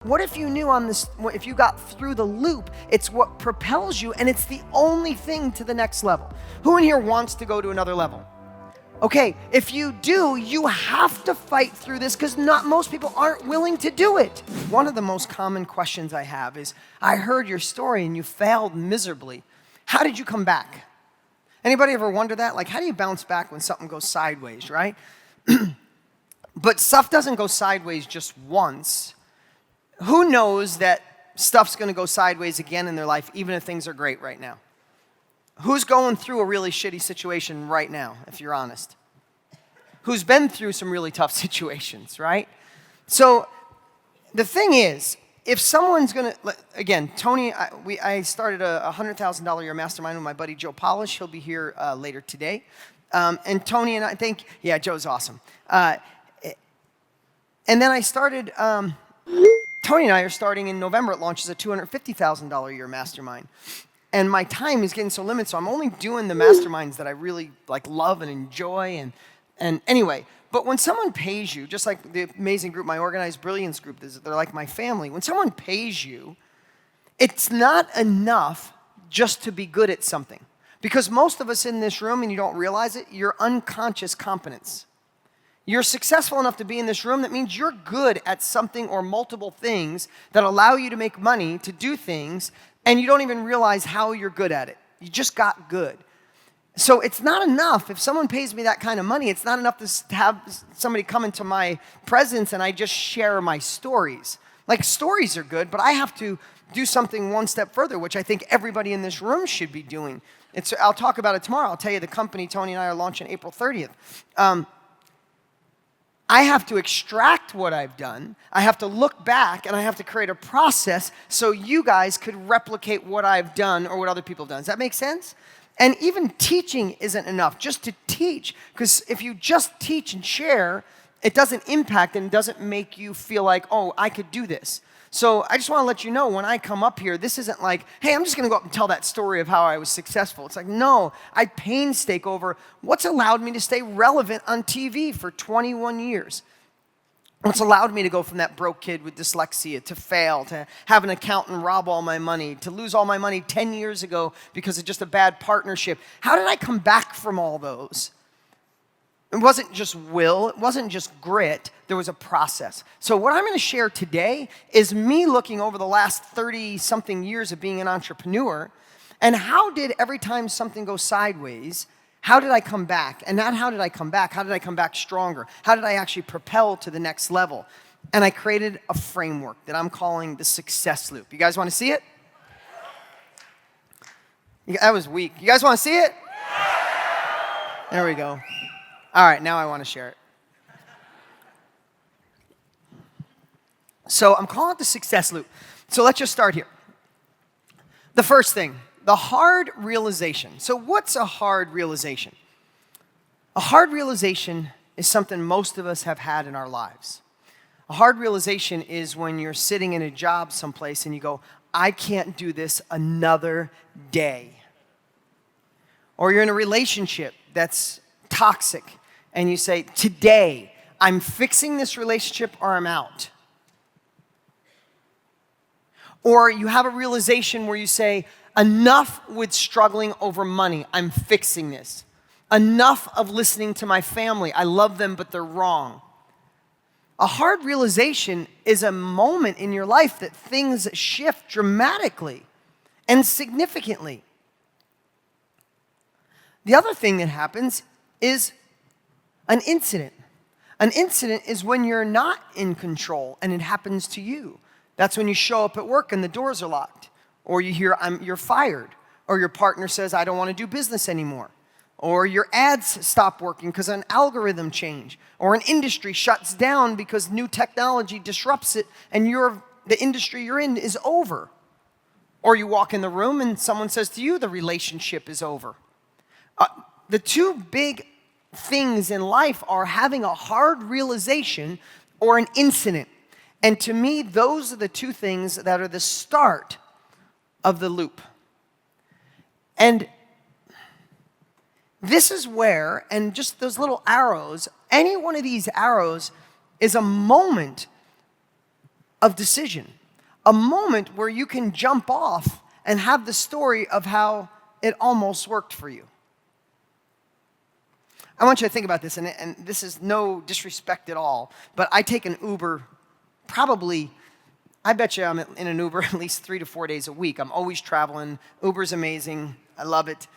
What if you knew if you got through the loop, it's what propels you and it's the only thing to the next level? Who in here wants to go to another level? Okay, if you do, you have to fight through this because most people aren't willing to do it. One of the most common questions I have is, I heard your story and you failed miserably. How did you come back? Anybody ever wonder that? Like, how do you bounce back when something goes sideways, right? But stuff doesn't go sideways just once. Who knows that stuff's going to go sideways again in their life, even if things are great right now? Who's going through a really shitty situation right now, if you're honest? Who's been through some really tough situations, right? So the thing is, if someone's going to, again, Tony, I started a $100,000 a year mastermind with my buddy Joe Polish. He'll be here later today. And Tony and I think, yeah, Joe's awesome. And then I started... Tony and I are starting in November. It launches a $250,000 a year mastermind. And my time is getting so limited, so I'm only doing the masterminds that I really love and enjoy. And anyway, but when someone pays you, just like the amazing group, my Organized Brilliance group, they're like my family. When someone pays you, it's not enough just to be good at something. Because most of us in this room, and you don't realize it, you're unconscious competence. You're successful enough to be in this room, that means you're good at something or multiple things that allow you to make money, to do things, and you don't even realize how you're good at it. You just got good. So it's not enough. If someone pays me that kind of money, it's not enough to have somebody come into my presence and I just share my stories. Like, stories are good, but I have to do something one step further, which I think everybody in this room should be doing. I'll talk about it tomorrow. I'll tell you the company Tony and I are launching April 30th. I have to extract what I've done, I have to look back, and I have to create a process so you guys could replicate what I've done or what other people have done. Does that make sense? And even teaching isn't enough, just to teach, because if you just teach and share, it doesn't impact and doesn't make you feel like, oh, I could do this. So I just want to let you know, when I come up here, this isn't like, hey, I'm just going to go up and tell that story of how I was successful. It's like, no, I painstake over what's allowed me to stay relevant on TV for 21 years. What's allowed me to go from that broke kid with dyslexia to fail, to have an accountant rob all my money, to lose all my money 10 years ago because of just a bad partnership. How did I come back from all those? It wasn't just will, it wasn't just grit, there was a process. So what I'm going to share today is me looking over the last 30-something years of being an entrepreneur, and how did every time something goes sideways, how did I come back? And not how did I come back, how did I come back stronger? How did I actually propel to the next level? And I created a framework that I'm calling the success loop. You guys want to see it? That was weak. You guys want to see it? There we go. All right, now I want to share it. So I'm calling it the success loop. So let's just start here. The first thing, the hard realization. So what's a hard realization? A hard realization is something most of us have had in our lives. A hard realization is when you're sitting in a job someplace and you go, I can't do this another day. Or you're in a relationship that's toxic, and you say, today, I'm fixing this relationship or I'm out. Or you have a realization where you say, enough with struggling over money, I'm fixing this. Enough of listening to my family, I love them, but they're wrong. A hard realization is a moment in your life that things shift dramatically and significantly. The other thing that happens is an incident. An incident is when you're not in control and it happens to you. That's when you show up at work and the doors are locked. Or you hear, you're fired. Or your partner says, I don't want to do business anymore. Or your ads stop working because an algorithm change. Or an industry shuts down because new technology disrupts it and the industry you're in is over. Or you walk in the room and someone says to you, the relationship is over. The two big things in life are having a hard realization or an incident. And to me, those are the two things that are the start of the loop. And this is where, and just those little arrows, any one of these arrows is a moment of decision. A moment where you can jump off and have the story of how it almost worked for you. I want you to think about this, and this is no disrespect at all, but I take an Uber probably, I bet you I'm in an Uber at least 3 to 4 days a week. I'm always traveling. Uber's amazing. I love it.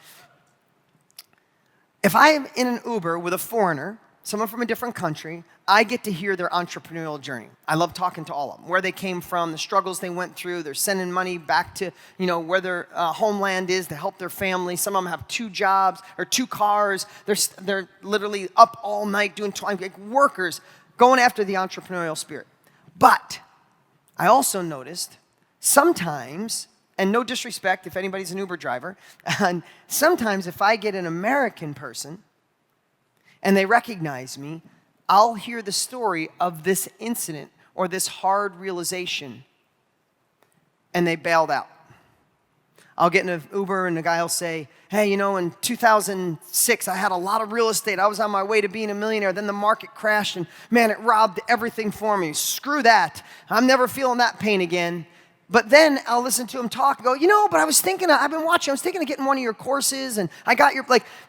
If I am in an Uber with a foreigner, someone from a different country, I get to hear their entrepreneurial journey. I love talking to all of them, where they came from, the struggles they went through. They're sending money back to, where their homeland is to help their family. Some of them have 2 jobs or 2 cars. They're literally up all night doing like workers, going after the entrepreneurial spirit. But I also noticed sometimes, and no disrespect if anybody's an Uber driver, and sometimes if I get an American person and they recognize me, I'll hear the story of this incident or this hard realization, and they bailed out. I'll get in an Uber and the guy will say, hey, in 2006, I had a lot of real estate. I was on my way to being a millionaire. Then the market crashed and man, it robbed everything for me. Screw that. I'm never feeling that pain again. But then I'll listen to him talk and go, but I was thinking of getting one of your courses and I got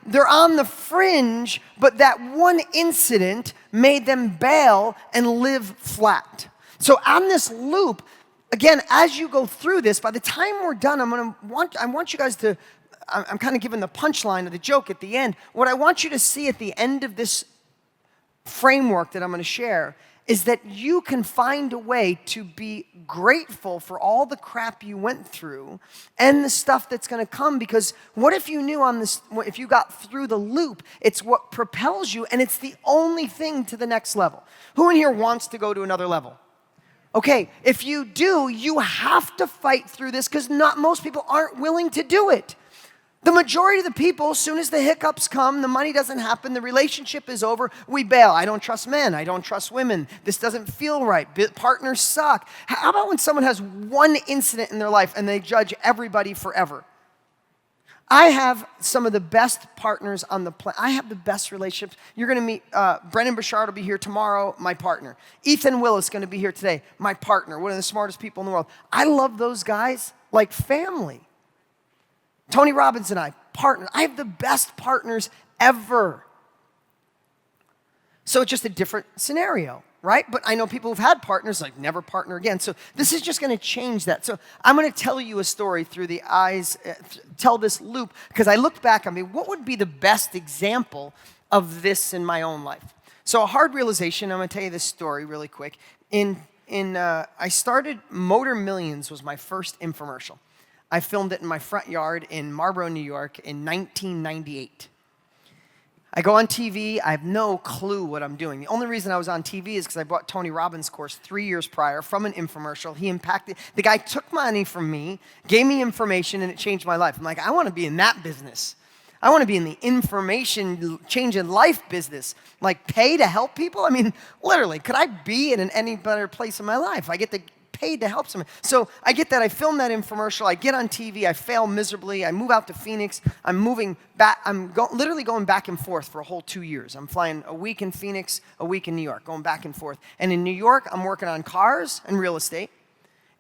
they're on the fringe, but that one incident made them bail and live flat. So on this loop, again, as you go through this, by the time we're done, I want you guys to, I'm kind of giving the punchline of the joke at the end. What I want you to see at the end of this framework that I'm going to share is that you can find a way to be grateful for all the crap you went through and the stuff that's going to come, because what if you knew if you got through the loop, it's what propels you and it's the only thing to the next level. Who in here wants to go to another level? Okay, if you do, you have to fight through this because not most people aren't willing to do it. The majority of the people, as soon as the hiccups come, the money doesn't happen, the relationship is over, we bail. I don't trust men. I don't trust women. This doesn't feel right. Partners suck. How about when someone has one incident in their life and they judge everybody forever? I have some of the best partners on the planet. I have the best relationships. You're going to meet, Brendan Bouchard will be here tomorrow, my partner. Ethan Willis is going to be here today, my partner, one of the smartest people in the world. I love those guys like family. Tony Robbins and I, partner. I have the best partners ever. So it's just a different scenario, right? But I know people who've had partners like never partner again. So this is just going to change that. So I'm going to tell you a story through the eyes, tell this loop, because I looked back on me, what would be the best example of this in my own life? So a hard realization, I'm going to tell you this story really quick. I started, Motor Millions was my first infomercial. I filmed it in my front yard in Marlboro, New York in 1998. I go on TV. I have no clue what I'm doing. The only reason I was on TV is because I bought Tony Robbins' course 3 years prior from an infomercial. The guy took money from me, gave me information, and it changed my life. I'm like, I want to be in that business. I want to be in the information changing life business. Like pay to help people? I mean, literally, could I be in any better place in my life? I get to paid to help someone. So I get that. I film that infomercial. I get on TV. I fail miserably. I move out to Phoenix. I'm moving back. I'm literally going back and forth for a whole 2 years. I'm flying a week in Phoenix, a week in New York, going back and forth. And in New York, I'm working on cars and real estate.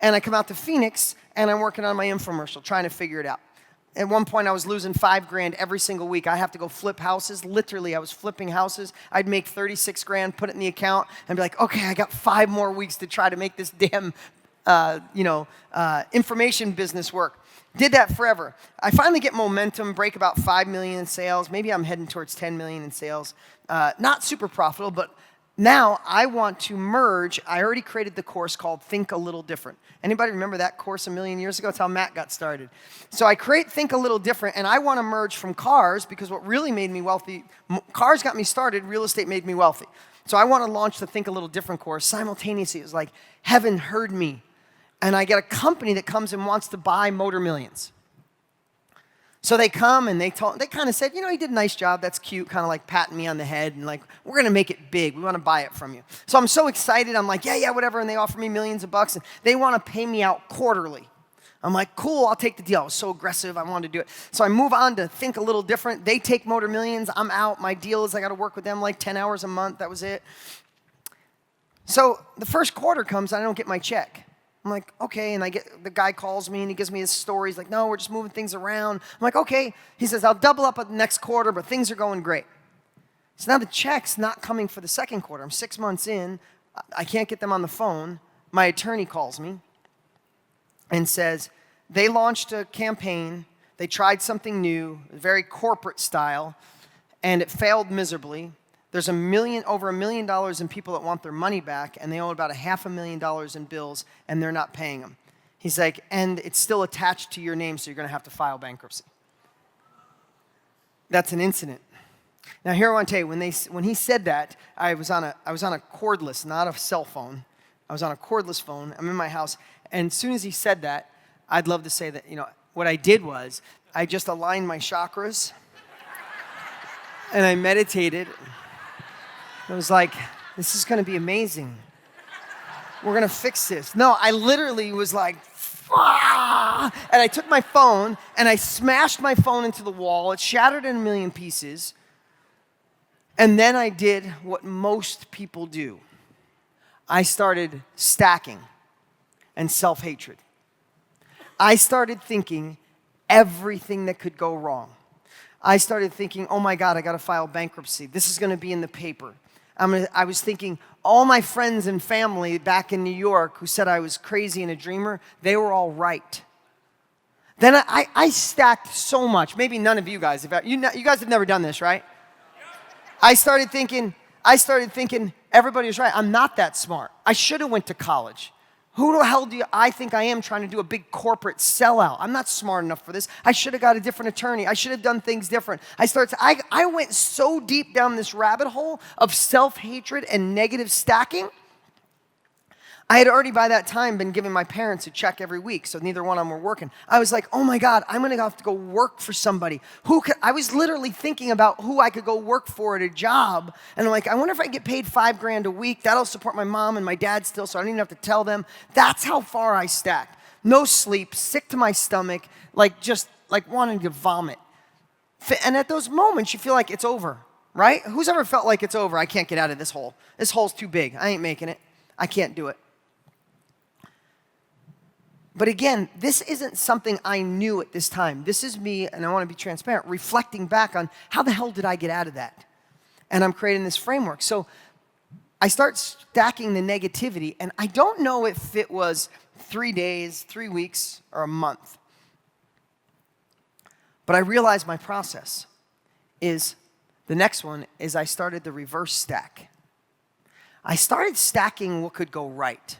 And I come out to Phoenix, and I'm working on my infomercial, trying to figure it out. At one point, I was losing $5,000 every single week. I have to go flip houses. Literally, I was flipping houses. I'd make $36,000, put it in the account, and be like, okay, I got 5 more weeks to try to make this damn, information business work. Did that forever. I finally get momentum, break about 5 million in sales. Maybe I'm heading towards 10 million in sales. Not super profitable, but now I want to merge. I already created the course called Think a Little Different. Anybody remember that course a million years ago? That's how Matt got started. So I create Think a Little Different, and I want to merge from cars because what really made me wealthy, cars got me started, real estate made me wealthy. So I want to launch the Think a Little Different course simultaneously. It was like heaven heard me. And I get a company that comes and wants to buy Motor Millions. So they come and they kind of said, he did a nice job. That's cute, kind of like patting me on the head and like, we're going to make it big. We want to buy it from you. So I'm so excited. I'm like, yeah, whatever. And they offer me millions of bucks and they want to pay me out quarterly. I'm like, cool, I'll take the deal. I was so aggressive. I wanted to do it. So I move on to Think a Little Different. They take Motor Millions. I'm out. My deal is I got to work with them like 10 hours a month. That was it. So the first quarter comes, I don't get my check. I'm like, okay, and the guy calls me and he gives me his story. He's like, no, we're just moving things around. I'm like, okay. He says, I'll double up at the next quarter, but things are going great. So now the check's not coming for the second quarter. I'm 6 months in. I can't get them on the phone. My attorney calls me and says, they launched a campaign. They tried something new, very corporate style, and it failed miserably. There's over $1 million in people that want their money back, and they owe about $500,000 in bills, and they're not paying them. He's like, and it's still attached to your name, so you're going to have to file bankruptcy. That's an incident. Now, here I want to tell you, when he said that, I was on a cordless, not a cell phone. I was on a cordless phone. I'm in my house, and as soon as he said that, I'd love to say that, what I did was I just aligned my chakras, and I meditated. I was like, this is going to be amazing. We're going to fix this. No, I literally was like, ah! And I took my phone and I smashed my phone into the wall. It shattered in a million pieces. And then I did what most people do. I started stacking and self-hatred. I started thinking everything that could go wrong. I started thinking, oh my God, I got to file bankruptcy. This is going to be in the paper. I was thinking, all my friends and family back in New York who said I was crazy and a dreamer, they were all right. Then I stacked so much. Maybe none of you guys have. You guys have never done this, right? I started thinking everybody was right. I'm not that smart. I should have went to college. Who the hell do I think I am trying to do a big corporate sellout? I'm not smart enough for this. I should have got a different attorney. I should have done things different. I went so deep down this rabbit hole of self-hatred and negative stacking. I had already by that time been giving my parents a check every week, so neither one of them were working. I was like, oh my God, I'm gonna have to go work for somebody. I was literally thinking about who I could go work for at a job, and I'm like, I wonder if I get paid $5,000 a week. That'll support my mom and my dad still, so I don't even have to tell them. That's how far I stacked. No sleep, sick to my stomach, just wanting to vomit. And at those moments, you feel like it's over, right? Who's ever felt like it's over? I can't get out of this hole. This hole's too big. I ain't making it. I can't do it. But again, this isn't something I knew at this time. This is me, and I want to be transparent, reflecting back on how the hell did I get out of that? And I'm creating this framework. So I start stacking the negativity, and I don't know if it was 3 days, 3 weeks, or a month. But I realized my process is, the next one is I started the reverse stack. I started stacking what could go right.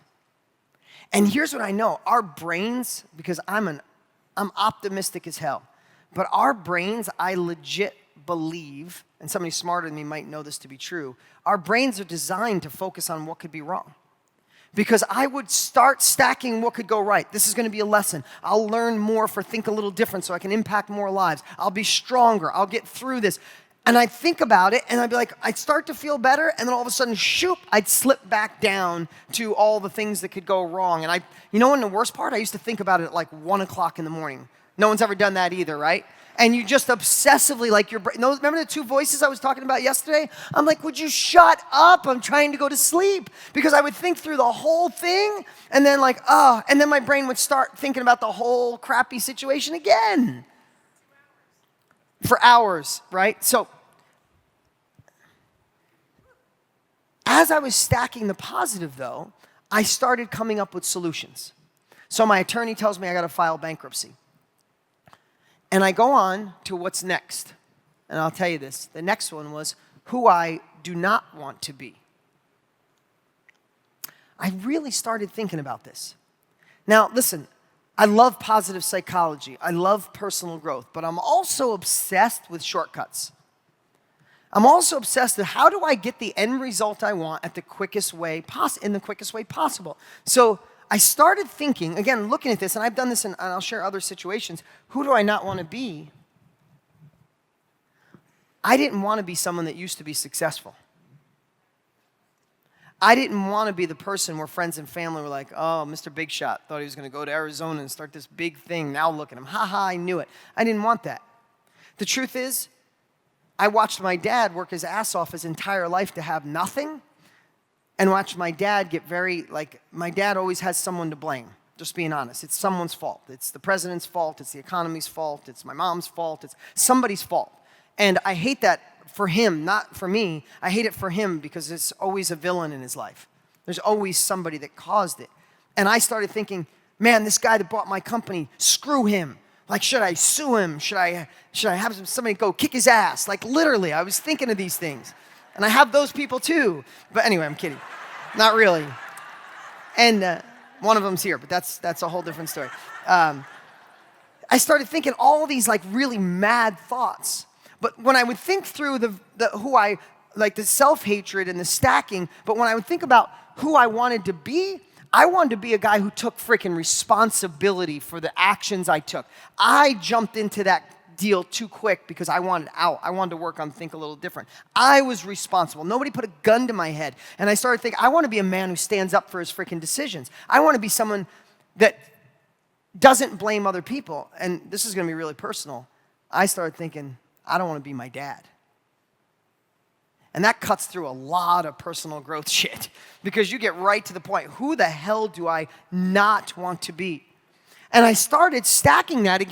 And here's what I know. Our brains, because I'm optimistic as hell, but our brains, I legit believe, and somebody smarter than me might know this to be true, our brains are designed to focus on what could be wrong. Because I would start stacking what could go right. This is going to be a lesson. I'll learn more for Think a Little Different so I can impact more lives. I'll be stronger. I'll get through this. And I'd think about it, and I'd be like, I'd start to feel better, and then all of a sudden, shoop, I'd slip back down to all the things that could go wrong. And when the worst part? I used to think about it at 1 o'clock in the morning. No one's ever done that either, right? And you just obsessively, remember the two voices I was talking about yesterday? I'm like, would you shut up? I'm trying to go to sleep. Because I would think through the whole thing, and then and then my brain would start thinking about the whole crappy situation again. For hours, right? So, as I was stacking the positive, though, I started coming up with solutions. So my attorney tells me I got to file bankruptcy. And I go on to what's next. And I'll tell you this. The next one was who I do not want to be. I really started thinking about this. Now, listen. I love positive psychology. I love personal growth, but I'm also obsessed with shortcuts. I'm also obsessed with how do I get the end result I want at the quickest way in the quickest way possible. So I started thinking, again, looking at this, and I've done this, and I'll share other situations. Who do I not want to be? I didn't want to be someone that used to be successful. I didn't want to be the person where friends and family were like, oh, Mr. Big Shot thought he was going to go to Arizona and start this big thing. Now look at him. Ha ha, I knew it. I didn't want that. The truth is, I watched my dad work his ass off his entire life to have nothing. and watch my dad get very, my dad always has someone to blame. Just being honest. It's someone's fault. It's the president's fault. It's the economy's fault. It's my mom's fault. It's somebody's fault. And I hate that for him, not for me. I hate it for him because it's always a villain in his life. There's always somebody that caused it. And I started thinking, man, this guy that bought my company, screw him. Should I sue him? Should I have somebody go kick his ass? Literally, I was thinking of these things. And I have those people too. But anyway, I'm kidding. Not really. And one of them's here, but that's a whole different story. I started thinking all these really mad thoughts. But when I would think through the self-hatred and the stacking, but when I would think about who I wanted to be, I wanted to be a guy who took freaking responsibility for the actions I took. I jumped into that deal too quick because I wanted out. I wanted to work on Think a Little Different. I was responsible. Nobody put a gun to my head. And I started thinking, I want to be a man who stands up for his freaking decisions. I want to be someone that doesn't blame other people. And this is going to be really personal. I started thinking, I don't want to be my dad. And that cuts through a lot of personal growth shit because you get right to the point. Who the hell do I not want to be? And I started stacking that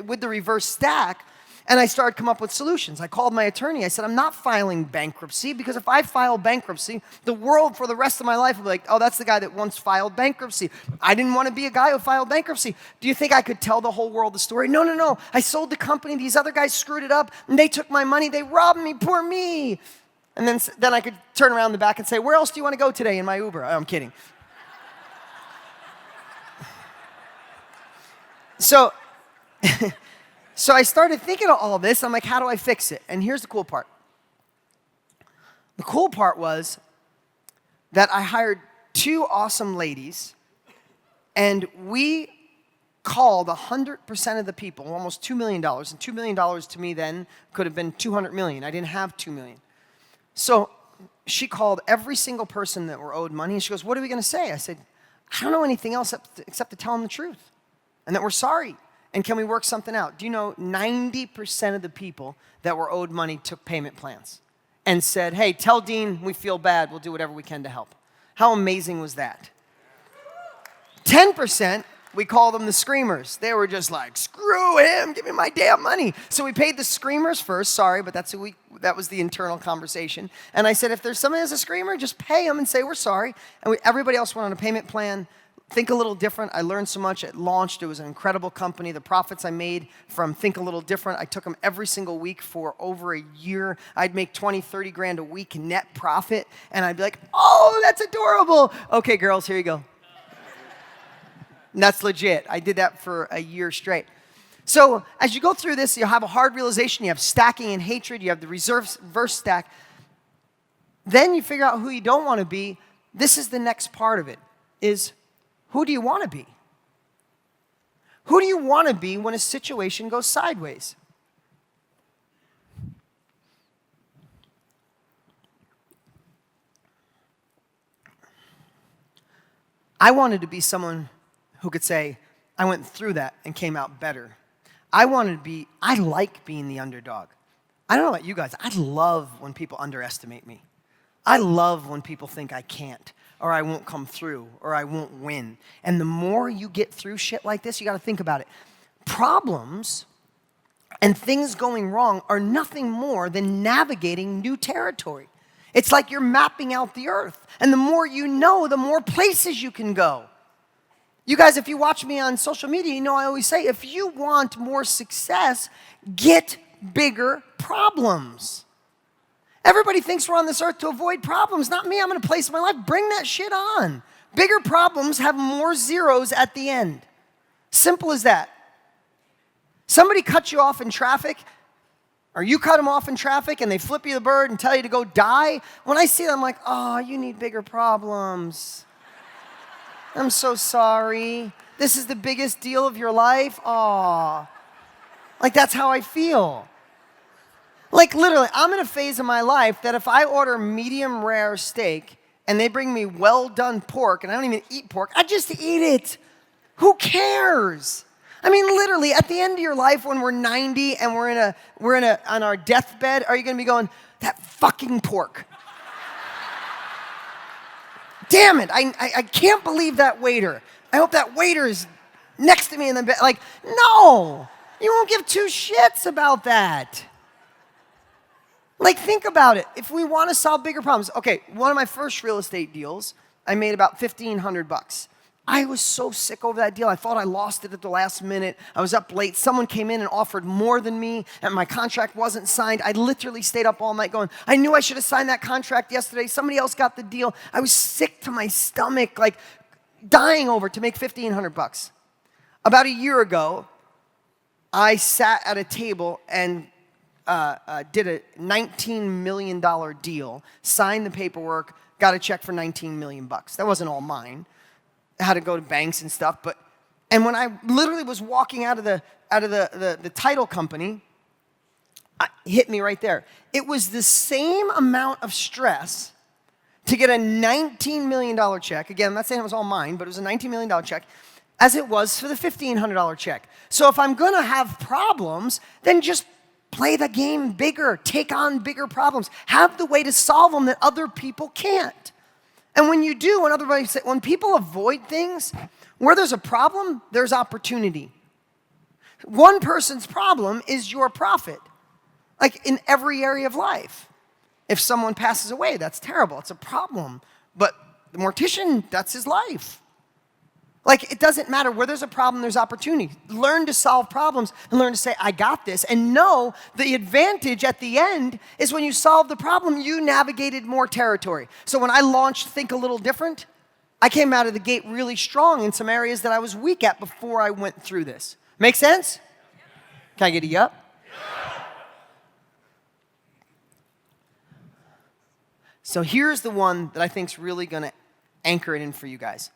with the reverse stack, and I started coming up with solutions. I called my attorney. I said, I'm not filing bankruptcy because if I file bankruptcy, the world for the rest of my life will be like, oh, that's the guy that once filed bankruptcy. I didn't want to be a guy who filed bankruptcy. Do you think I could tell the whole world the story? No. I sold the company. These other guys screwed it up, and they took my money. They robbed me. Poor me. And then I could turn around the back and say, where else do you want to go today in my Uber? Oh, I'm kidding. So I started thinking of all this. I'm like, how do I fix it? And here's the cool part. The cool part was that I hired 2 awesome ladies, and we called 100% of the people, almost $2 million. And $2 million to me then could have been $200 million. I didn't have $2 million. So she called every single person that were owed money, and she goes, what are we going to say? I said, I don't know anything else except to tell them the truth, and that we're sorry, and can we work something out? Do you know 90% of the people that were owed money took payment plans and said, hey, tell Dean we feel bad, we'll do whatever we can to help. How amazing was that? 10%, we call them the screamers. They were just like, screw him, give me my damn money. So we paid the screamers first, sorry, but that was the internal conversation. And I said, if there's somebody that's a screamer, just pay them and say we're sorry. And everybody else went on a payment plan. Think a Little Different. I learned so much. It launched. It was an incredible company. The profits I made from Think a Little Different, I took them every single week for over a year. I'd make 20, 30 grand a week net profit. And I'd be like, oh, that's adorable. Okay, girls, here you go. And that's legit. I did that for a year straight. So as you go through this, you'll have a hard realization. You have stacking and hatred. You have the reverse stack. Then you figure out who you don't want to be. This is the next part of it, is who do you want to be? Who do you want to be when a situation goes sideways? I wanted to be someone who could say, I went through that and came out better. I like being the underdog. I don't know about you guys, I love when people underestimate me. I love when people think I can't, or I won't come through, or I won't win. And the more you get through shit like this, you gotta think about it. Problems and things going wrong are nothing more than navigating new territory. It's like you're mapping out the earth. And the more you know, the more places you can go. You guys, if you watch me on social media, you know I always say, if you want more success, get bigger problems. Everybody thinks we're on this earth to avoid problems. Not me. I'm in a place in my life. Bring that shit on. Bigger problems have more zeros at the end. Simple as that. Somebody cuts you off in traffic, or you cut them off in traffic, and they flip you the bird and tell you to go die. When I see that, I'm like, oh, you need bigger problems. I'm so sorry. This is the biggest deal of your life. Aw. Like, that's how I feel. Like, literally, I'm in a phase of my life that if I order medium rare steak and they bring me well-done pork, and I don't even eat pork, I just eat it. Who cares? I mean, literally, at the end of your life when we're 90 and we're on our deathbed, are you going to be going, that fucking pork? damn it, I can't believe that waiter. I hope that waiter is next to me in the bed. Like, no, you won't give two shits about that. Like, think about it. If we want to solve bigger problems. Okay, one of my first real estate deals, I made about $1,500. I was so sick over that deal. I thought I lost it at the last minute. I was up late. Someone came in and offered more than me, and my contract wasn't signed. I literally stayed up all night going, I knew I should have signed that contract yesterday. Somebody else got the deal. I was sick to my stomach, like dying over to make $1,500. About a year ago, I sat at a table and did a $19 million deal, signed the paperwork, got a check for $19 million. That wasn't all mine. I had to go to banks and stuff, and when I literally was walking out of the title company, it hit me right there. It was the same amount of stress to get a $19 million check. Again, I'm not saying it was all mine, but it was a $19 million check, as it was for the $1,500 check. So if I'm gonna have problems, then just play the game bigger, take on bigger problems, have the way to solve them that other people can't. And when you do, when people avoid things, where there's a problem, there's opportunity. One person's problem is your profit, like in every area of life. If someone passes away, that's terrible, it's a problem. But the mortician, that's his life. Like, it doesn't matter. Where there's a problem, there's opportunity. Learn to solve problems and learn to say, I got this. And know the advantage at the end is when you solve the problem, you navigated more territory. So when I launched Think a Little Different, I came out of the gate really strong in some areas that I was weak at before I went through this. Make sense? Can I get a yup? So here's the one that I think is really going to anchor it in for you guys.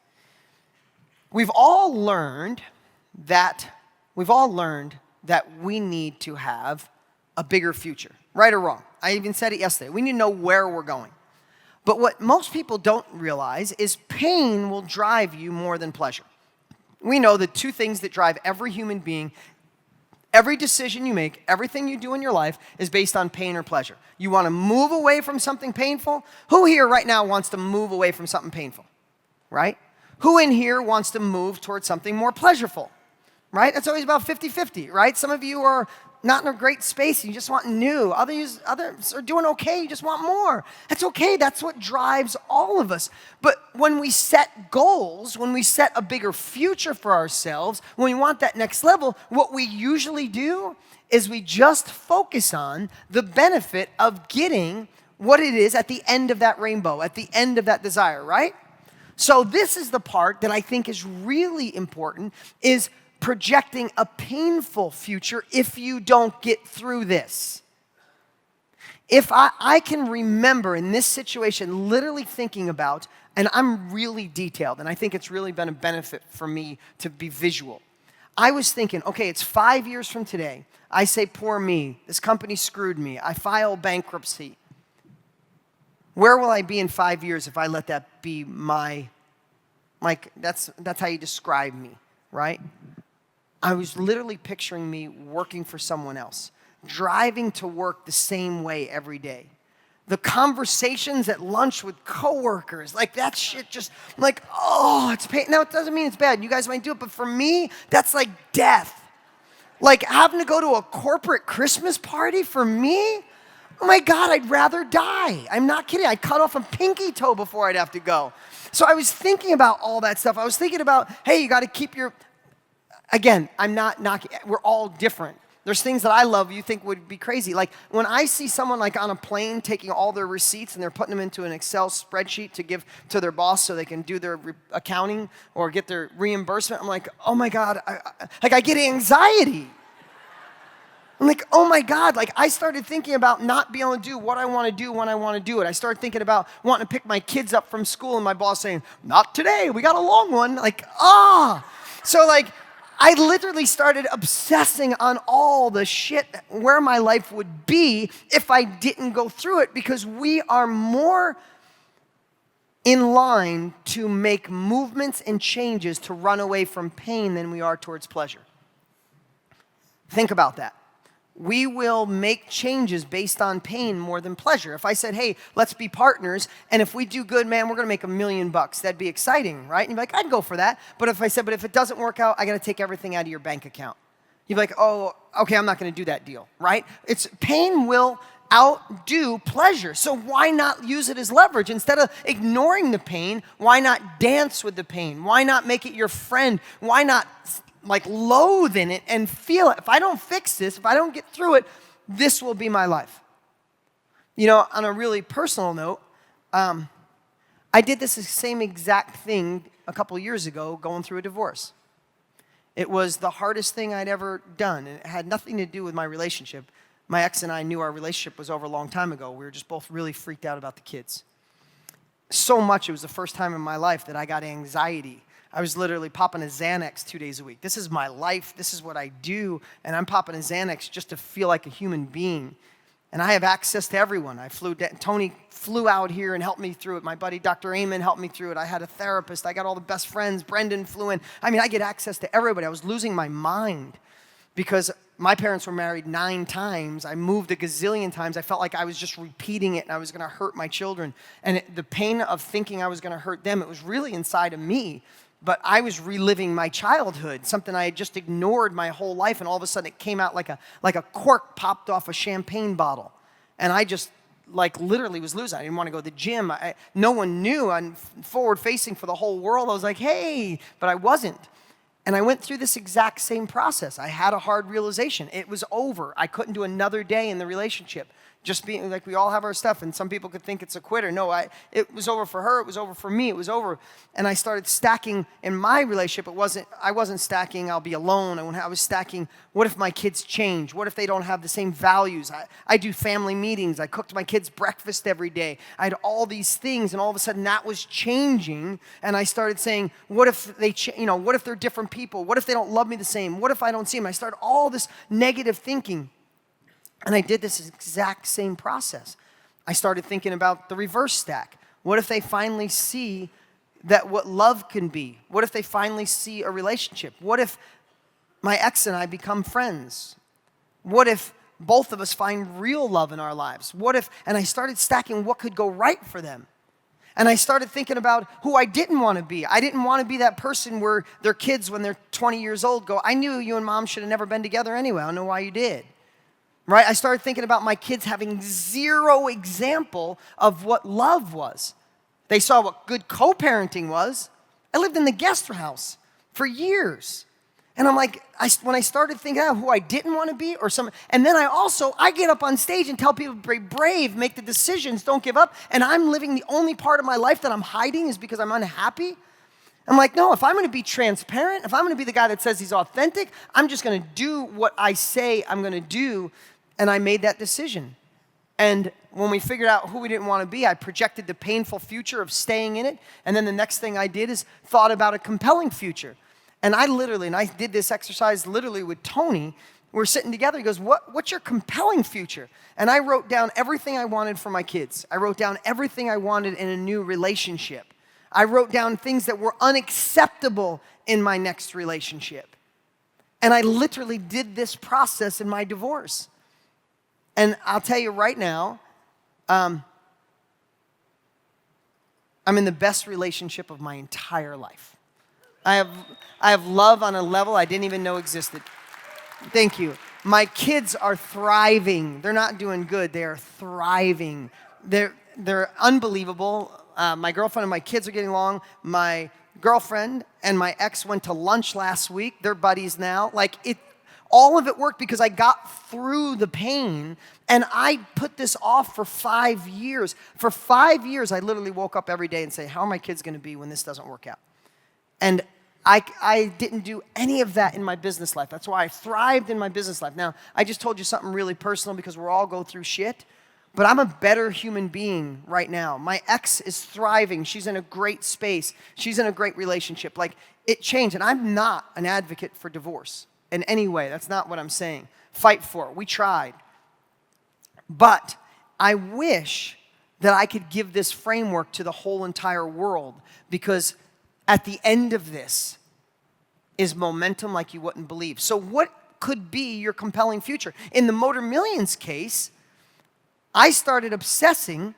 We've all learned that we need to have a bigger future, right or wrong. I even said it yesterday. We need to know where we're going. But what most people don't realize is pain will drive you more than pleasure. We know the two things that drive every human being, every decision you make, everything you do in your life is based on pain or pleasure. You want to move away from something painful? Who here right now wants to move away from something painful, right? Who in here wants to move towards something more pleasurable, right? It's always about 50-50, right? Some of you are not in a great space, you just want new. Others are doing okay, you just want more. That's okay, that's what drives all of us. But when we set goals, when we set a bigger future for ourselves, when we want that next level, what we usually do is we just focus on the benefit of getting what it is at the end of that rainbow, at the end of that desire, right? So this is the part that I think is really important, is projecting a painful future if you don't get through this. If I can remember in this situation literally thinking about, and I'm really detailed, and I think it's really been a benefit for me to be visual. I was thinking, okay, it's 5 years from today. I say, poor me, this company screwed me. I file bankruptcy. Where will I be in 5 years if I let that be that's how you describe me, right? I was literally picturing me working for someone else, driving to work the same way every day. The conversations at lunch with coworkers, like that shit just, like, oh, it's pain. Now, it doesn't mean it's bad. You guys might do it, but for me, that's like death. Like having to go to a corporate Christmas party for me, oh my God, I'd rather die. I'm not kidding. I'd cut off a pinky toe before I'd have to go. So I was thinking about all that stuff. I was thinking about, hey, you got to keep your, again, I'm not knocking, we're all different. There's things that I love you think would be crazy. Like when I see someone like on a plane taking all their receipts and they're putting them into an Excel spreadsheet to give to their boss so they can do their accounting or get their reimbursement, I'm like, oh my God, I get anxiety. I'm like, oh my God, like I started thinking about not being able to do what I want to do when I want to do it. I started thinking about wanting to pick my kids up from school and my boss saying, not today, we got a long one. Like, So like, I literally started obsessing on all the shit, where my life would be if I didn't go through it, because we are more in line to make movements and changes to run away from pain than we are towards pleasure. Think about that. we will make changes based on pain more than pleasure. If I said, hey, let's be partners, and if we do good, man, we're gonna make $1 million, that'd be exciting, right? And you'd be like, I'd go for that. But if I said, but if it doesn't work out, I gotta take everything out of your bank account. You'd be like, oh, okay, I'm not gonna do that deal, right? Pain will outdo pleasure. So why not use it as leverage? Instead of ignoring the pain, why not dance with the pain? Why not make it your friend? Why not loathe in it and feel it? If I don't fix this, if I don't get through it, this will be my life. On a really personal note, I did this same exact thing a couple years ago going through a divorce. It was the hardest thing I'd ever done, and it had nothing to do with my relationship. My ex and I knew our relationship was over a long time ago. We were just both really freaked out about the kids. So much, it was the first time in my life that I got anxiety. I was literally popping a Xanax 2 days a week. This is my life. This is what I do. And I'm popping a Xanax just to feel like a human being. And I have access to everyone. Tony flew out here and helped me through it. My buddy, Dr. Amen, helped me through it. I had a therapist. I got all the best friends. Brendan flew in. I get access to everybody. I was losing my mind because my parents were married 9 times. I moved a gazillion times. I felt like I was just repeating it and I was going to hurt my children. And the pain of thinking I was going to hurt them, it was really inside of me. But I was reliving my childhood, something I had just ignored my whole life, and all of a sudden it came out like a cork popped off a champagne bottle. And I just literally was losing. I didn't want to go to the gym. No one knew. I'm forward facing for the whole world. I was like, hey, but I wasn't. And I went through this exact same process. I had a hard realization. It was over. I couldn't do another day in the relationship. Just being we all have our stuff, and some people could think it's a quitter. No, it was over for her. It was over for me. It was over. And I started stacking in my relationship. I wasn't stacking, I'll be alone. I was stacking, what if my kids change? What if they don't have the same values? I do family meetings. I cooked my kids breakfast every day. I had all these things, and all of a sudden that was changing. And I started saying, what if what if they're different people? What if they don't love me the same? What if I don't see them? I started all this negative thinking. And I did this exact same process. I started thinking about the reverse stack. What if they finally see that what love can be? What if they finally see a relationship? What if my ex and I become friends? What if both of us find real love in our lives? And I started stacking what could go right for them. And I started thinking about who I didn't want to be. I didn't want to be that person where their kids, when they're 20 years old, go, I knew you and mom should have never been together anyway. I don't know why you did. Right? I started thinking about my kids having zero example of what love was. They saw what good co-parenting was. I lived in the guest house for years. And I'm like, when I started thinking out who I didn't want to be and then I get up on stage and tell people to be brave, make the decisions, don't give up. And I'm living the only part of my life that I'm hiding is because I'm unhappy. I'm like, no, if I'm going to be transparent, if I'm going to be the guy that says he's authentic, I'm just going to do what I say I'm going to do. And I made that decision. And when we figured out who we didn't want to be, I projected the painful future of staying in it. And then the next thing I did is thought about a compelling future. And I did this exercise literally with Tony. We're sitting together. He goes, what's your compelling future? And I wrote down everything I wanted for my kids. I wrote down everything I wanted in a new relationship. I wrote down things that were unacceptable in my next relationship. And I literally did this process in my divorce. And I'll tell you right now, I'm in the best relationship of my entire life. I have love on a level I didn't even know existed. Thank you. My kids are thriving. They're not doing good. They are thriving. They're unbelievable. My girlfriend and my kids are getting along. My girlfriend and my ex went to lunch last week. They're buddies now. All of it worked because I got through the pain, and I put this off for 5 years. For 5 years, I literally woke up every day and say, how are my kids going to be when this doesn't work out? And I didn't do any of that in my business life. That's why I thrived in my business life. Now, I just told you something really personal because we're all go through shit, but I'm a better human being right now. My ex is thriving. She's in a great space. She's in a great relationship. It changed, and I'm not an advocate for divorce in any way. That's not what I'm saying. Fight for it. We tried. But I wish that I could give this framework to the whole entire world, because at the end of this is momentum like you wouldn't believe. So what could be your compelling future. In the Motor Millions case, I started obsessing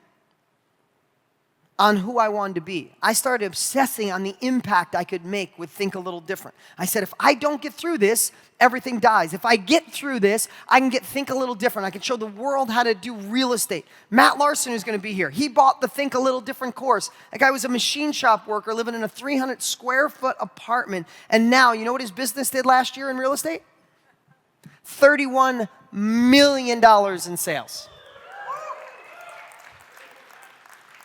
on who I wanted to be. I started obsessing on the impact I could make with Think a Little Different. I said, if I don't get through this, everything dies. If I get through this, I can Think a Little Different. I can show the world how to do real estate. Matt Larson is going to be here. He bought the Think a Little Different course. That guy was a machine shop worker living in a 300 square foot apartment. And now, you know what his business did last year in real estate? $31 million in sales.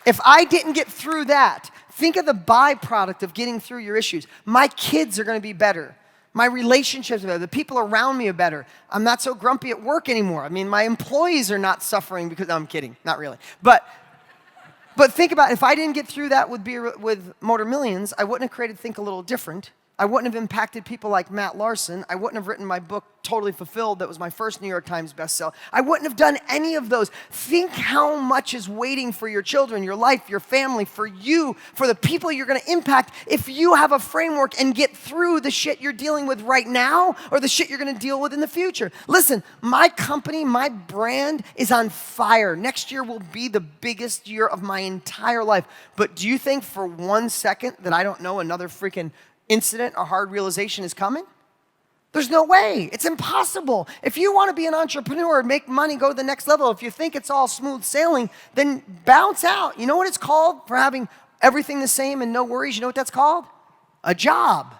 If I didn't get through that, think of the byproduct of getting through your issues. My kids are going to be better. My relationships are better. The people around me are better. I'm not so grumpy at work anymore. I mean, my employees are not suffering because, no, I'm kidding, not really. But think about it. If I didn't get through that with Motor Millions, I wouldn't have created Think a Little Different. I wouldn't have impacted people like Matt Larson. I wouldn't have written my book, Totally Fulfilled, that was my first New York Times bestseller. I wouldn't have done any of those. Think how much is waiting for your children, your life, your family, for you, for the people you're going to impact if you have a framework and get through the shit you're dealing with right now or the shit you're going to deal with in the future. Listen, my company, my brand is on fire. Next year will be the biggest year of my entire life. But do you think for 1 second that I don't know another freaking incident or hard realization is coming? There's no way. It's impossible. If you want to be an entrepreneur, make money, go to the next level, if you think it's all smooth sailing, then bounce out. You know what it's called for having everything the same and no worries? You know what that's called? A job.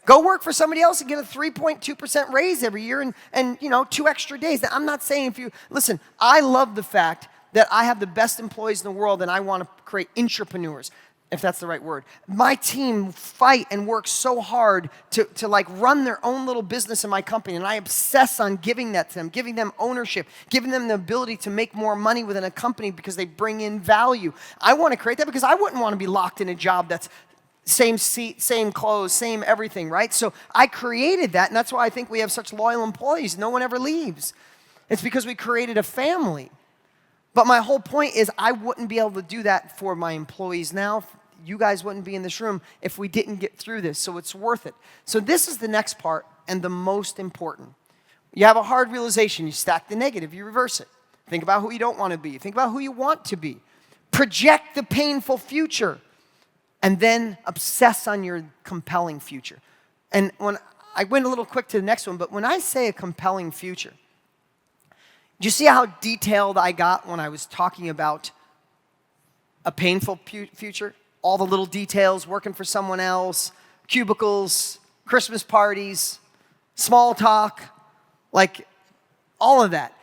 Go work for somebody else and get a 3.2% raise every year and 2 extra days. Now, I'm not saying if you, listen, I love the fact that I have the best employees in the world and I want to create intrapreneurs, if that's the right word. My team fight and work so hard to like run their own little business in my company, and I obsess on giving that to them, giving them ownership, giving them the ability to make more money within a company because they bring in value. I want to create that because I wouldn't want to be locked in a job that's same seat, same clothes, same everything, right? So I created that, and that's why I think we have such loyal employees. No one ever leaves. It's because we created a family. But my whole point is I wouldn't be able to do that for my employees now. You guys wouldn't be in this room if we didn't get through this, so it's worth it. So this is the next part and the most important. You have a hard realization, you stack the negative, you reverse it. Think about who you don't want to be. Think about who you want to be. Project the painful future, and then obsess on your compelling future. And when I went a little quick to the next one, but when I say a compelling future, do you see how detailed I got when I was talking about a painful future? All the little details, working for someone else, cubicles, Christmas parties, small talk, like all of that.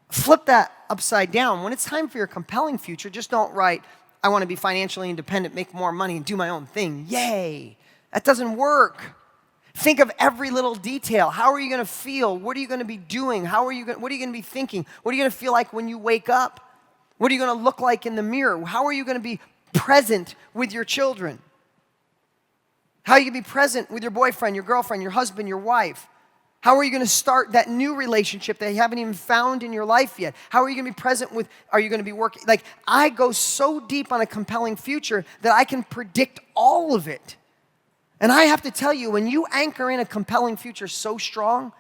Flip that upside down. When it's time for your compelling future, just don't write, I want to be financially independent, make more money, and do my own thing. Yay. That doesn't work. Think of every little detail. How are you going to feel? What are you going to be doing? What are you going to be thinking? What are you going to feel like when you wake up? What are you going to look like in the mirror? How are you going to be present with your children? How are you going to be present with your boyfriend, your girlfriend, your husband, your wife? How are you going to start that new relationship that you haven't even found in your life yet? How are you going to be present with, are you going to be working? Like, I go so deep on a compelling future that I can predict all of it. And I have to tell you, when you anchor in a compelling future so strong,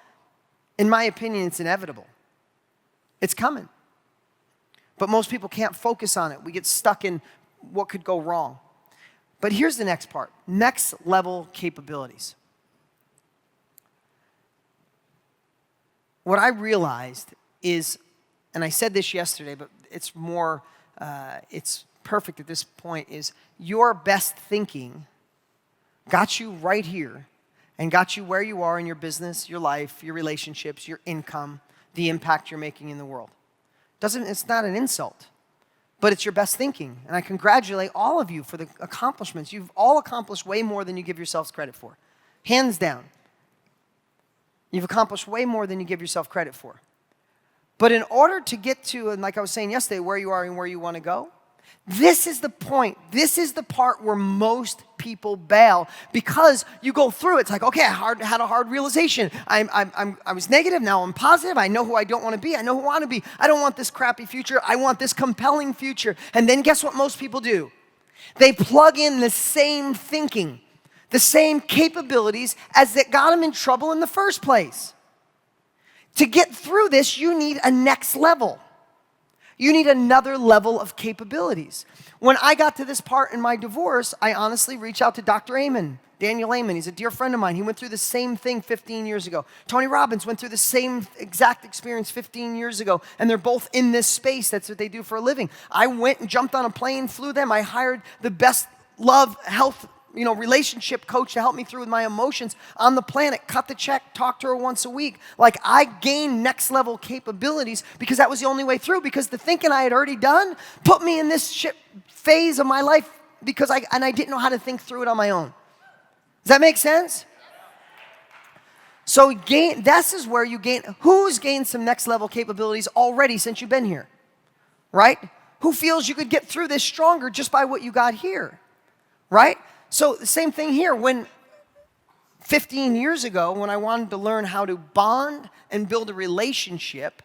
in my opinion, it's inevitable. It's coming. But most people can't focus on it. We get stuck in what could go wrong. But here's the next part. Next level capabilities. What I realized is, and I said this yesterday, but it's more, it's perfect at this point, is your best thinking got you right here and got you where you are in your business, your life, your relationships, your income, the impact you're making in the world. It's not an insult, but it's your best thinking. And I congratulate all of you for the accomplishments. You've all accomplished way more than you give yourselves credit for. Hands down. You've accomplished way more than you give yourself credit for. But in order to get to, and like I was saying yesterday, where you are and where you want to go, this is the point. This is the part where most people bail, because you go through it. It's like, okay, I had a hard realization. I was negative, now I'm positive. I know who I don't want to be. I know who I want to be. I don't want this crappy future. I want this compelling future. And then guess what most people do? They plug in the same thinking. the same capabilities as that got him in trouble in the first place. To get through this, you need a next level. You need another level of capabilities. When I got to this part in my divorce, I honestly reached out to Dr. Amen, Daniel Amen. He's a dear friend of mine. He went through the same thing 15 years ago. Tony Robbins went through the same exact experience 15 years ago, and they're both in this space. That's what they do for a living. I went and jumped on a plane, flew them. I hired the best love, health, relationship coach to help me through with my emotions on the planet, cut the check, talk to her once a week. Like, I gained next level capabilities because that was the only way through, because the thinking I had already done put me in this phase of my life because I didn't know how to think through it on my own. Does that make sense? So this is where you gain. Who's gained some next level capabilities already since you've been here? Right? Who feels you could get through this stronger just by what you got here? Right? So the same thing here. When 15 years ago, when I wanted to learn how to bond and build a relationship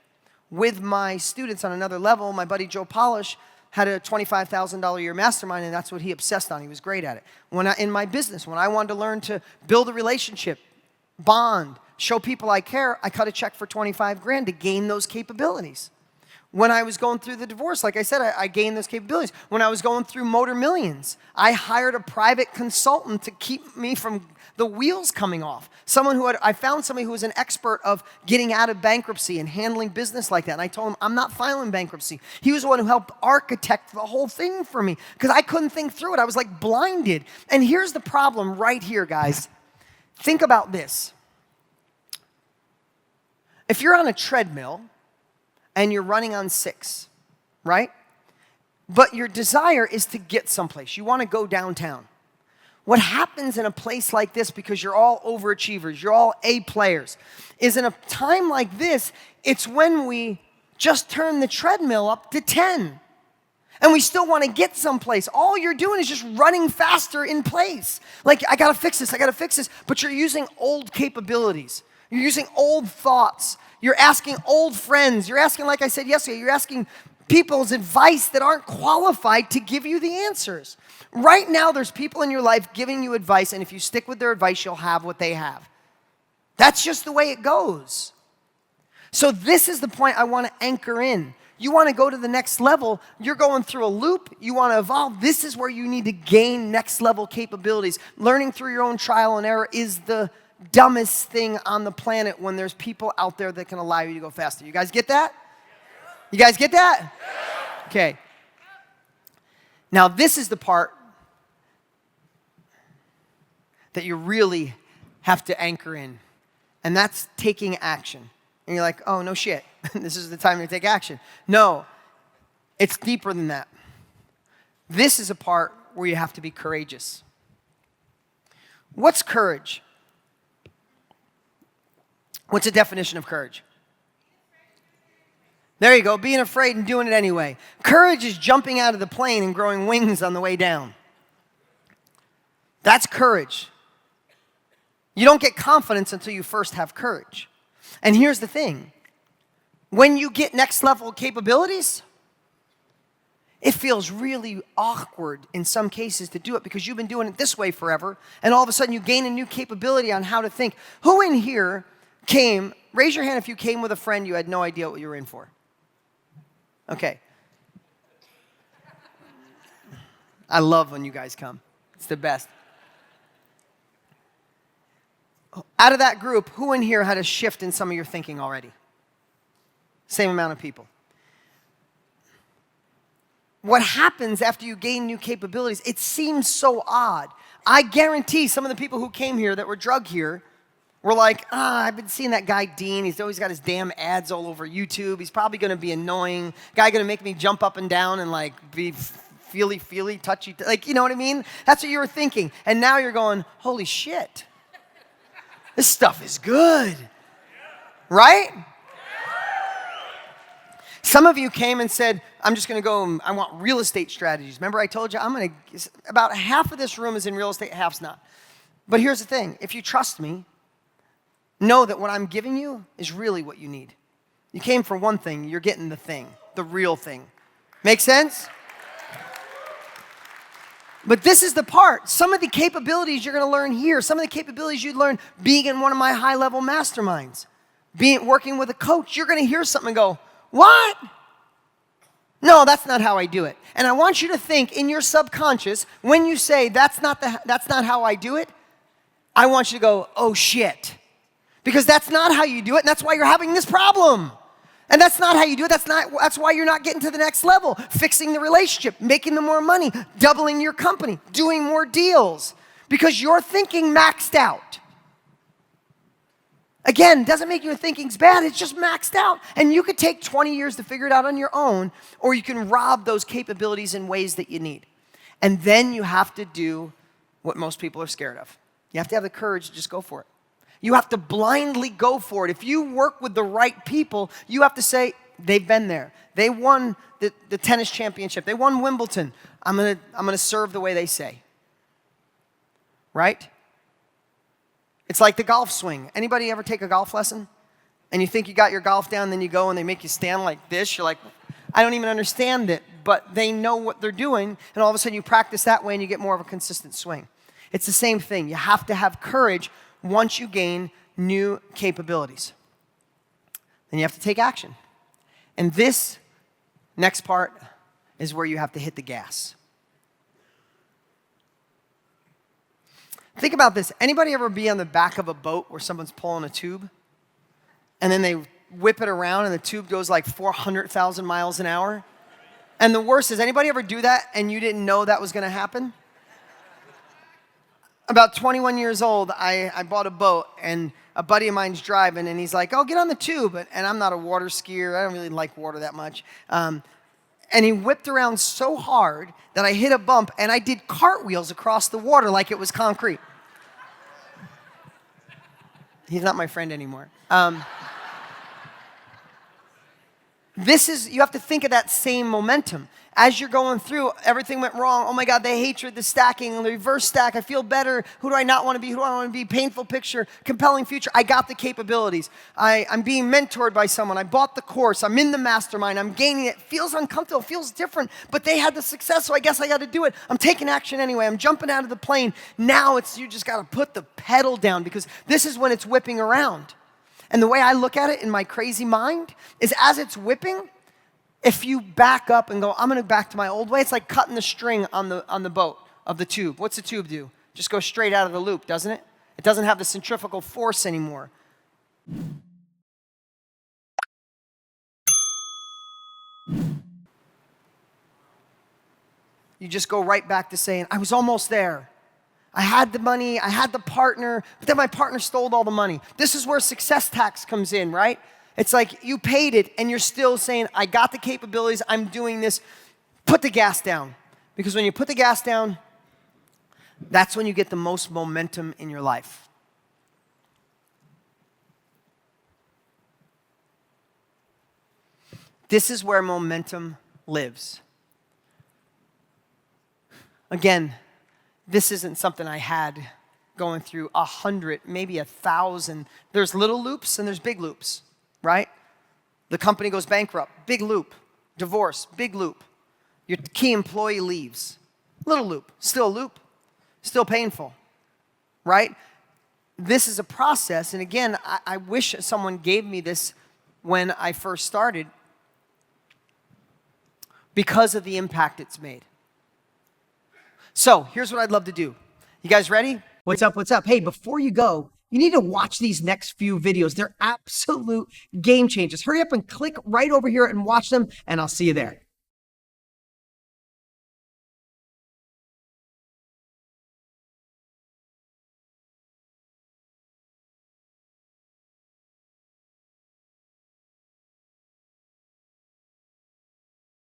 with my students on another level, my buddy Joe Polish had a $25,000 a year mastermind, and that's what he obsessed on. He was great at it. In my business, when I wanted to learn to build a relationship, bond, show people I care, I cut a check for 25 grand to gain those capabilities. When I was going through the divorce, like I said, I gained those capabilities. When I was going through Motor Millions, I hired a private consultant to keep me from the wheels coming off. I found somebody who was an expert of getting out of bankruptcy and handling business like that. And I told him, I'm not filing bankruptcy. He was the one who helped architect the whole thing for me because I couldn't think through it. I was like blinded. And here's the problem right here, guys. Think about this. If you're on a treadmill and you're running on 6, right? But your desire is to get someplace. You want to go downtown. What happens in a place like this, because you're all overachievers, you're all A players, is in a time like this, it's when we just turn the treadmill up to 10. And we still want to get someplace. All you're doing is just running faster in place. Like, I got to fix this. But you're using old capabilities. You're using old thoughts. You're asking old friends. You're asking, like I said yesterday, you're asking people's advice that aren't qualified to give you the answers. Right now, there's people in your life giving you advice, and if you stick with their advice, you'll have what they have. That's just the way it goes. So this is the point I want to anchor in. You want to go to the next level. You're going through a loop. You want to evolve. This is where you need to gain next level capabilities. Learning through your own trial and error is the dumbest thing on the planet when there's people out there that can allow you to go faster. You guys get that? You guys get that? Okay. Now, this is the part that you really have to anchor in, and that's taking action. And you're like, oh, no shit. This is the time to take action. No, it's deeper than that. This is a part where you have to be courageous. What's courage? What's the definition of courage? There you go, being afraid and doing it anyway. Courage is jumping out of the plane and growing wings on the way down. That's courage. You don't get confidence until you first have courage. And here's the thing. When you get next level capabilities, it feels really awkward in some cases to do it because you've been doing it this way forever, and all of a sudden you gain a new capability on how to think. Who in here came, raise your hand if you came with a friend you had no idea what you were in for. Okay. I love when you guys come. It's the best. Out of that group, who in here had a shift in some of your thinking already? Same amount of people. What happens after you gain new capabilities, it seems so odd. I guarantee some of the people who came here that were drug here were like, I've been seeing that guy Dean. He's always got his damn ads all over YouTube. He's probably going to be annoying. Guy going to make me jump up and down and like be feely, touchy. Like, you know what I mean? That's what you were thinking. And now you're going, holy shit. This stuff is good. Right? Some of you came and said, I'm just going to go, I want real estate strategies. Remember I told you, about half of this room is in real estate, half's not. But here's the thing. If you trust me, know that what I'm giving you is really what you need. You came for one thing, you're getting the thing, the real thing. Make sense? But this is the part. Some of the capabilities you're going to learn here, some of the capabilities you'd learn being in one of my high-level masterminds, working with a coach, you're going to hear something and go, what? No, that's not how I do it. And I want you to think in your subconscious, when you say, that's not how I do it, I want you to go, oh shit. Because that's not how you do it, and that's why you're having this problem. And that's not how you do it. That's why you're not getting to the next level. Fixing the relationship, making the more money, doubling your company, doing more deals. Because you're thinking maxed out. Again, doesn't make your thinking's bad, it's just maxed out. And you could take 20 years to figure it out on your own, or you can rob those capabilities in ways that you need. And then you have to do what most people are scared of. You have to have the courage to just go for it. You have to blindly go for it. If you work with the right people, you have to say, they've been there. They won the tennis championship. They won Wimbledon. I'm gonna serve the way they say. Right? It's like the golf swing. Anybody ever take a golf lesson? And you think you got your golf down, then you go and they make you stand like this. You're like, I don't even understand it. But they know what they're doing. And all of a sudden you practice that way and you get more of a consistent swing. It's the same thing. You have to have courage once you gain new capabilities. Then you have to take action. And this next part is where you have to hit the gas. Think about this. Anybody ever be on the back of a boat where someone's pulling a tube? And then they whip it around and the tube goes like 400,000 miles an hour? And the worst is, anybody ever do that and you didn't know that was going to happen? About 21 years old, I bought a boat, and a buddy of mine's driving, and he's like, oh, get on the tube. And I'm not a water skier. I don't really like water that much. And he whipped around so hard that I hit a bump, and I did cartwheels across the water like it was concrete. He's not my friend anymore. You have to think of that same momentum. As you're going through, everything went wrong. Oh my God, the hatred, the stacking, the reverse stack. I feel better. Who do I not want to be? Who do I want to be? Painful picture, compelling future. I got the capabilities. I'm being mentored by someone. I bought the course. I'm in the mastermind. I'm gaining it. Feels uncomfortable. Feels different. But they had the success, so I guess I got to do it. I'm taking action anyway. I'm jumping out of the plane. Now you just got to put the pedal down, because this is when it's whipping around. And the way I look at it in my crazy mind is, as it's whipping, if you back up and go, I'm going to back to my old way, it's like cutting the string on the boat of the tube. What's the tube do? Just go straight out of the loop, doesn't it? It doesn't have the centrifugal force anymore. You just go right back to saying, I was almost there. I had the money, I had the partner, but then my partner stole all the money. This is where success tax comes in, right? It's like you paid it and you're still saying, I got the capabilities, I'm doing this. Put the gas down. Because when you put the gas down, that's when you get the most momentum in your life. This is where momentum lives. Again, this isn't something I had going through 100, maybe 1,000. There's little loops and there's big loops. Right? The company goes bankrupt, big loop. Divorce, big loop. Your key employee leaves, little loop. Still painful. Right? This is a process, and again, I wish someone gave me this when I first started, because of the impact it's made. So, here's what I'd love to do. You guys ready? What's up? Hey, before you go, you need to watch these next few videos. They're absolute game changers. Hurry up and click right over here and watch them, and I'll see you there.